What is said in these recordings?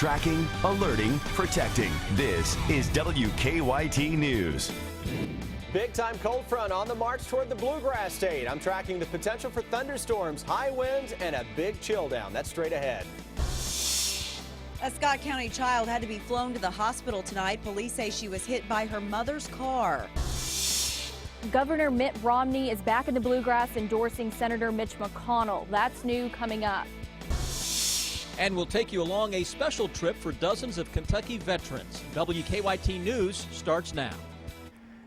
Tracking, alerting, protecting. This is WKYT News. Big time cold front on the march toward the Bluegrass State. I'm tracking the potential for thunderstorms, high winds, and a big chill down. That's straight ahead. A Scott County child had to be flown to the hospital tonight. Police say she was hit by her mother's car. Governor Mitt Romney is back in the Bluegrass endorsing Senator Mitch McConnell. That's new coming up. And we'll take you along a special trip for dozens of Kentucky veterans. WKYT News starts now.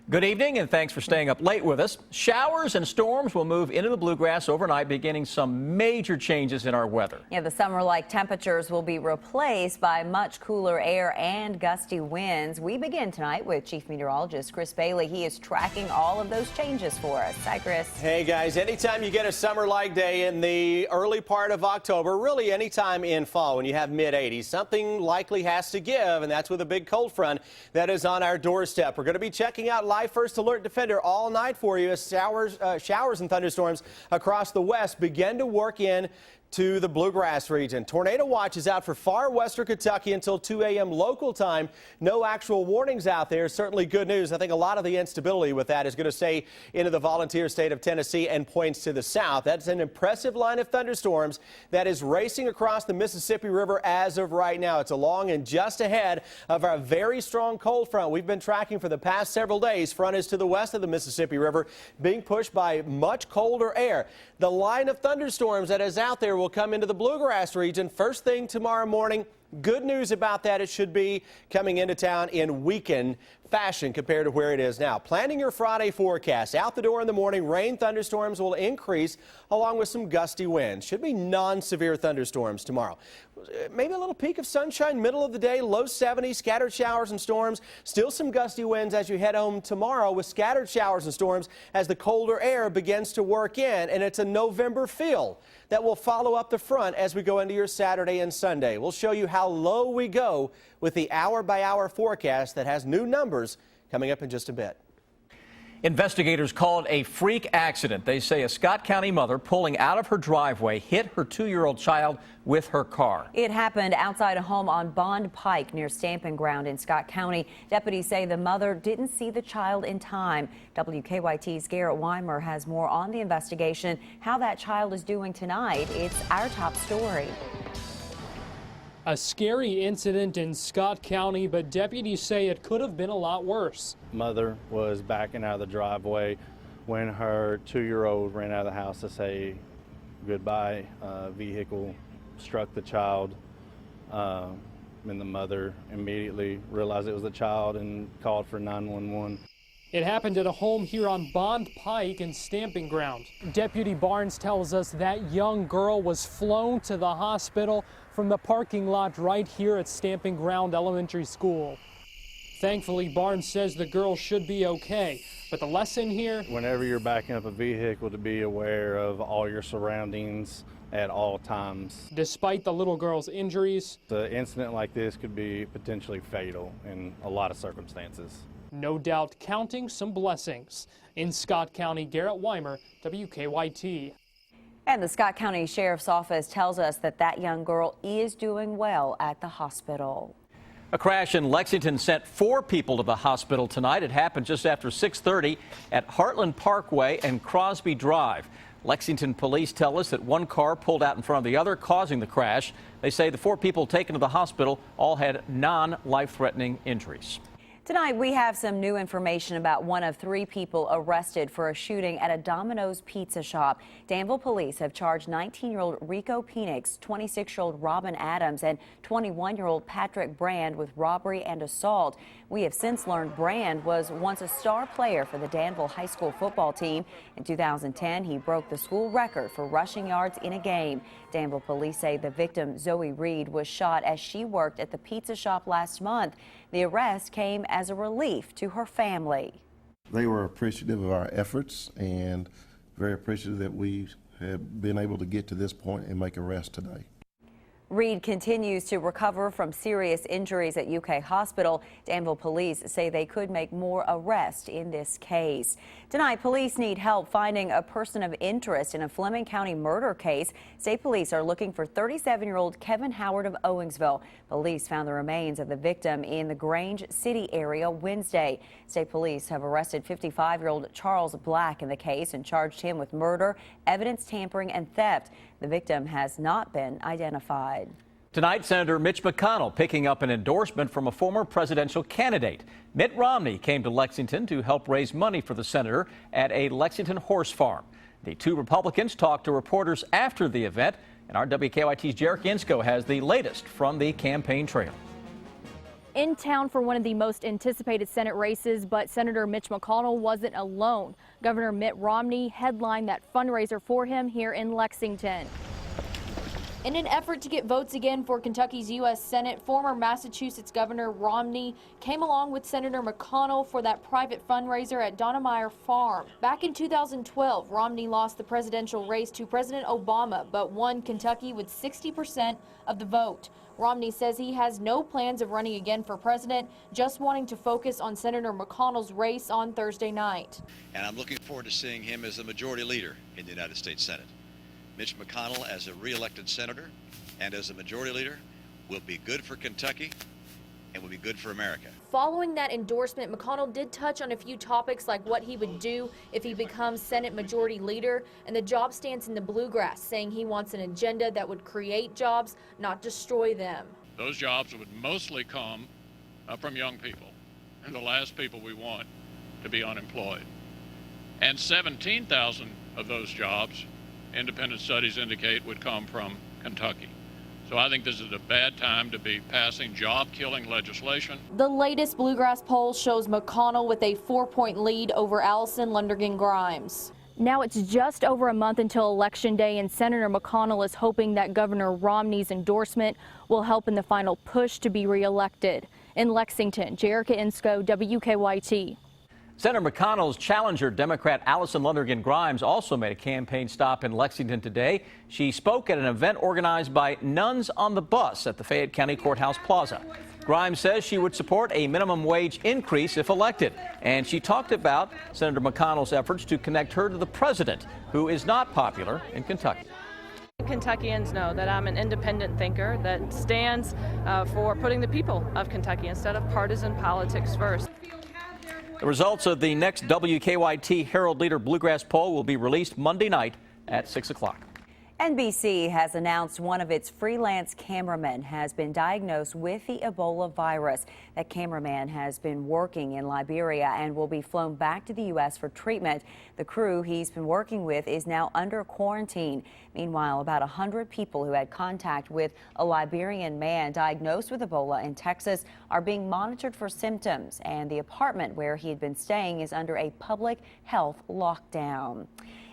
Good evening, and thanks for staying up late with us. Showers and storms will move into the Bluegrass overnight, beginning some major changes in our weather. Yeah, the summer-like temperatures will be replaced by much cooler air and gusty winds. We begin tonight with Chief Meteorologist Chris Bailey. He is tracking all of those changes for us. Hi, Chris. Hey, guys. Anytime you get a summer-like day in the early part of October, really anytime in fall when you have mid-80s, something likely has to give, and that's with a big cold front that is on our doorstep. We're going to be checking out Live First Alert Defender all night for you as showers and thunderstorms across the west begin to work in to the Bluegrass region. Tornado watch is out for far western Kentucky until 2 a.m. local time. No actual warnings out there. Certainly good news. I think a lot of the instability with that is going to stay into the volunteer state of Tennessee and points to the south. That's an impressive line of thunderstorms that is racing across the Mississippi River as of right now. It's along and just ahead of our very strong cold front we've been tracking for the past several days. Front is to the west of the Mississippi River, being pushed by much colder air. The line of thunderstorms that is out there will come into the Bluegrass region first thing tomorrow morning. Good news about that, it should be coming into town in weakened fashion compared to where it is now. Planning your Friday forecast. Out the door in the morning, rain thunderstorms will increase along with some gusty winds. Should be non-severe thunderstorms tomorrow. Maybe a little peak of sunshine middle of the day, low 70s, scattered showers and storms. Still some gusty winds as you head home tomorrow with scattered showers and storms as the colder air begins to work in, and it's a November feel that will follow up the front as we go into your Saturday and Sunday. We'll show you how low we go with the hour-by-hour forecast that has new numbers coming up in just a bit. Investigators called a freak accident. They say a Scott County mother pulling out of her driveway hit her 2-year-old child with her car. It happened outside a home on Bond Pike near Stamping Ground in Scott County. Deputies say the mother didn't see the child in time. WKYT's Garrett Weimer has more on the investigation, how that child is doing tonight. It's our top story. A scary incident in Scott County, but deputies say it could have been a lot worse. Mother was backing out of the driveway when her 2-year-old ran out of the house to say goodbye. Vehicle struck the child, and the mother immediately realized it was the child and called for 911. It happened at a home here on Bond Pike in Stamping Ground. Deputy Barnes tells us that young girl was flown to the hospital from the parking lot right here at Stamping Ground Elementary School. Thankfully, Barnes says the girl should be okay. But the lesson here? Whenever you're backing up a vehicle, to be aware of all your surroundings at all times. Despite the little girl's injuries, the incident like this could be potentially fatal in a lot of circumstances. No doubt counting some blessings. In Scott County, Garrett Weimer, WKYT. And the Scott County Sheriff's Office tells us that that young girl is doing well at the hospital. A crash in Lexington sent 4 people to the hospital tonight. It happened just after 6:30 at Heartland Parkway and Crosby Drive. Lexington police tell us that one car pulled out in front of the other, causing the crash. They say the 4 people taken to the hospital all had non-life-threatening injuries. Tonight, we have some new information about one of 3 people arrested for a shooting at a Domino's pizza shop. Danville police have charged 19-year-old Rico Penix, 26-year-old Robin Adams, and 21-year-old Patrick Brand with robbery and assault. We have since learned Brand was once a star player for the Danville High School football team. In 2010, he broke the school record for rushing yards in a game. Danville police say the victim, Zoe Reed, was shot as she worked at the pizza shop last month. The arrest came as a relief to her family. They were appreciative of our efforts and very appreciative that we have been able to get to this point and make arrests today. Reed continues to recover from serious injuries at UK Hospital. Danville police say they could make more arrests in this case. Tonight, police need help finding a person of interest in a Fleming County murder case. State police are looking for 37-year-old Kevin Howard of Owensville. Police found the remains of the victim in the Grange City area Wednesday. State police have arrested 55-year-old Charles Black in the case and charged him with murder, evidence tampering, and theft. The victim has not been identified. Tonight, Senator Mitch McConnell picking up an endorsement from a former presidential candidate. Mitt Romney came to Lexington to help raise money for the senator at a Lexington horse farm. The two Republicans talked to reporters after the event, and our WKYT's Jarek Insko has the latest from the campaign trail. In town for one of the most anticipated Senate races, but Senator Mitch McConnell wasn't alone. Governor Mitt Romney headlined that fundraiser for him here in Lexington. In an effort to get votes again for Kentucky's U.S. Senate, former Massachusetts Governor Romney came along with Senator McConnell for that private fundraiser at Donnemeyer Farm. Back in 2012, Romney lost the presidential race to President Obama, but won Kentucky with 60% of the vote. Romney says he has no plans of running again for president, just wanting to focus on Senator McConnell's race on Thursday night. And I'm looking forward to seeing him as the majority leader in the United States Senate. Mitch McConnell, as a re-elected senator and as a majority leader, will be good for Kentucky and will be good for America. Following that endorsement, McConnell did touch on a few topics like what he would do if he becomes Senate Majority Leader and the job stance in the bluegrass, saying he wants an agenda that would create jobs, not destroy them. Those jobs would mostly come from young people, and the last people we want to be unemployed. And 17,000 of those jobs, independent studies indicate, would come from Kentucky. So I think this is a bad time to be passing job-killing legislation. The latest Bluegrass poll shows McConnell with a 4-point lead over Allison Lundergan Grimes. Now it's just over a month until Election Day, and Senator McConnell is hoping that Governor Romney's endorsement will help in the final push to be reelected. In Lexington, Jerica Insko, WKYT. Senator McConnell's challenger, Democrat Allison Lundergan Grimes, also made a campaign stop in Lexington today. She spoke at an event organized by Nuns on the Bus at the Fayette County Courthouse Plaza. Grimes says she would support a minimum wage increase if elected, and she talked about Senator McConnell's efforts to connect her to the president, who is not popular in Kentucky. Kentuckians know that I'm an independent thinker that stands for putting the people of Kentucky instead of partisan politics first. The results of the next WKYT Herald Leader Bluegrass poll will be released Monday night at 6 o'clock. NBC has announced one of its freelance cameramen has been diagnosed with the Ebola virus. That cameraman has been working in Liberia and will be flown back to the U.S. for treatment. The crew he's been working with is now under quarantine. Meanwhile, about 100 people who had contact with a Liberian man diagnosed with Ebola in Texas are being monitored for symptoms, and the apartment where he had been staying is under a public health lockdown.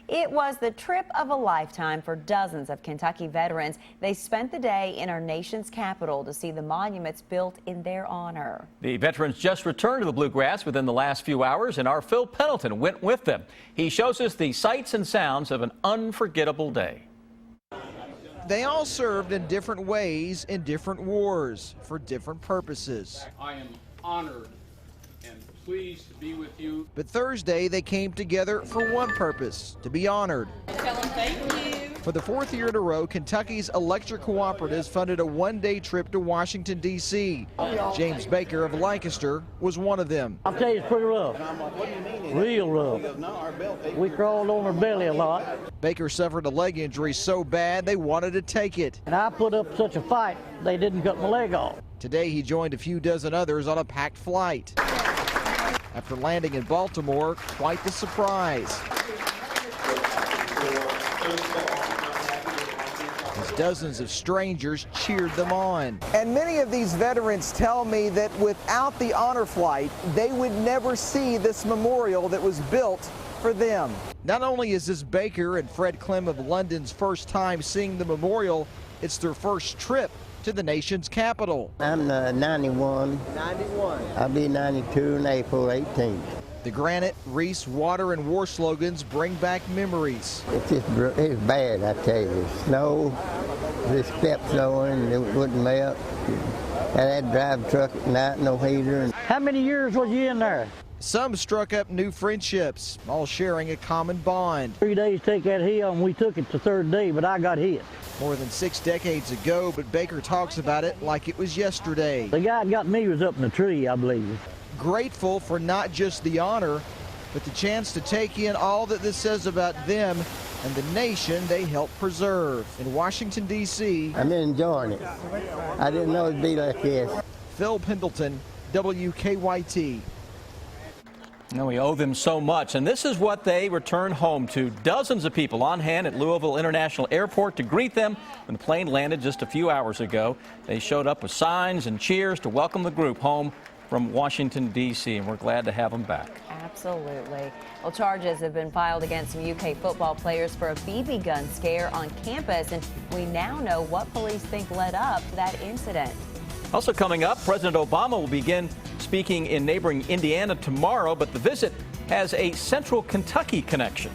It was the trip of a lifetime for dozens of Kentucky veterans. They spent the day in our nation's capital to see the monuments built in their honor. The veterans just returned to the Bluegrass within the last few hours, and our Phil Pendleton went with them. He shows us the sights and sounds of an unforgettable day. They all served in different ways in different wars for different purposes. I am honored and pleased to be with you. But Thursday, they came together for one purpose, to be honored. Tell them thank you. For the fourth year in a row, Kentucky's electric cooperatives funded a one-day trip to Washington, D.C. James Baker of Lancaster was one of them. I'll tell you, it's pretty rough. Real rough. We crawled on our belly a lot. Baker suffered a leg injury so bad they wanted to take it. And I put up such a fight, they didn't cut my leg off. Today, he joined a few dozen others on a packed flight. After landing in Baltimore, quite the surprise. As dozens of strangers cheered them on. And many of these veterans tell me that without the honor flight, they would never see this memorial that was built for them. Not only is this Baker and Fred Clem of London's first time seeing the memorial, it's their first trip to the nation's capital. I'm 91. 91. I'll be 92 on April 18th. The granite, Reese, water, and war slogans bring back memories. It's bad, I tell you. Snow, the steps on and it wouldn't melt. I had to drive a truck at night, no heater. How many years was you in there? Some struck up new friendships, all sharing a common bond. 3 days to take that hill, and we took it the third day, but I got hit. More than 6 decades ago, but Baker talks about it like it was yesterday. The guy that got me was up in the tree, I believe. Grateful for not just the honor, but the chance to take in all that this says about them and the nation they helped preserve. In Washington, D.C., I'm enjoying it. I didn't know it'd be like this. Phil Pendleton, WKYT. And we owe them so much, and this is what they return home to. Dozens of people on hand at Louisville International Airport to greet them when the plane landed just a few hours ago. They showed up with signs and cheers to welcome the group home from Washington, D.C., and we're glad to have them back. Absolutely. Well, charges have been filed against some UK football players for a BB gun scare on campus, and we now know what police think led up to that incident. Also coming up, President Obama will begin speaking in neighboring Indiana tomorrow, but the visit has a central Kentucky connection.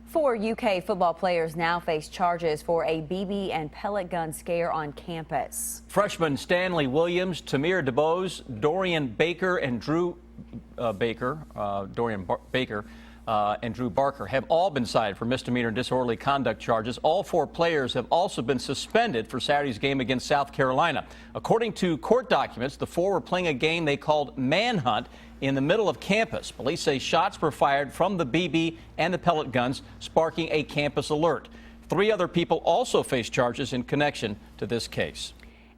4 UK football players now face charges for a BB and pellet gun scare on campus. Freshman Stanley Williams, Tamir DeBose, Dorian Baker, and Drew and Drew Barker have all been cited for misdemeanor and disorderly conduct charges. All 4 players have also been suspended for Saturday's game against South Carolina. According to court documents, the 4 were playing a game they called Manhunt in the middle of campus. Police say shots were fired from the BB and the pellet guns, sparking a campus alert. 3 other people also face charges in connection to this case.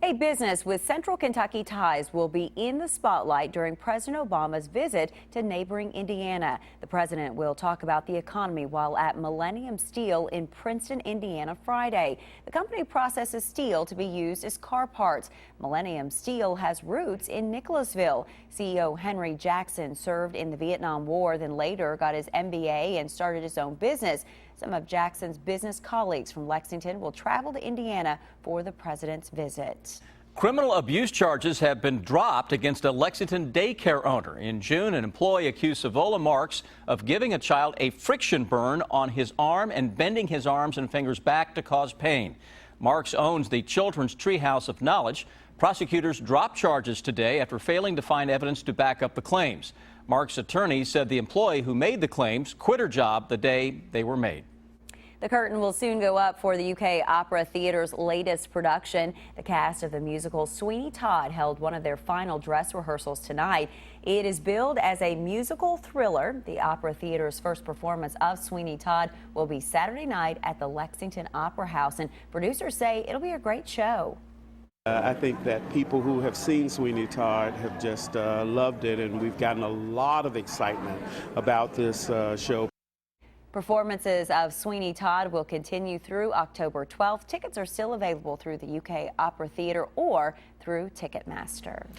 A business with Central Kentucky ties will be in the spotlight during President Obama's visit to neighboring Indiana. The president will talk about the economy while at Millennium Steel in Princeton, Indiana, Friday. The company processes steel to be used as car parts. Millennium Steel has roots in Nicholasville. CEO Henry Jackson served in the Vietnam War, then later got his MBA and started his own business. Some of Jackson's business colleagues from Lexington will travel to Indiana for the president's visit. Criminal abuse charges have been dropped against a Lexington daycare owner. In June, an employee accused Savola Marks of giving a child a friction burn on his arm and bending his arms and fingers back to cause pain. Marks owns the Children's Treehouse of Knowledge. Prosecutors dropped charges today after failing to find evidence to back up the claims. Marks' attorney said the employee who made the claims quit her job the day they were made. The curtain will soon go up for the UK Opera Theatre's latest production. The cast of the musical Sweeney Todd held one of their final dress rehearsals tonight. It is billed as a musical thriller. The Opera Theatre's first performance of Sweeney Todd will be Saturday night at the Lexington Opera House, and producers say it'll be a great show. I think that people who have seen Sweeney Todd have just loved it, and we've gotten a lot of excitement about this show. Performances of Sweeney Todd will continue through October 12th. Tickets are still available through the UK Opera Theatre or through Ticketmaster.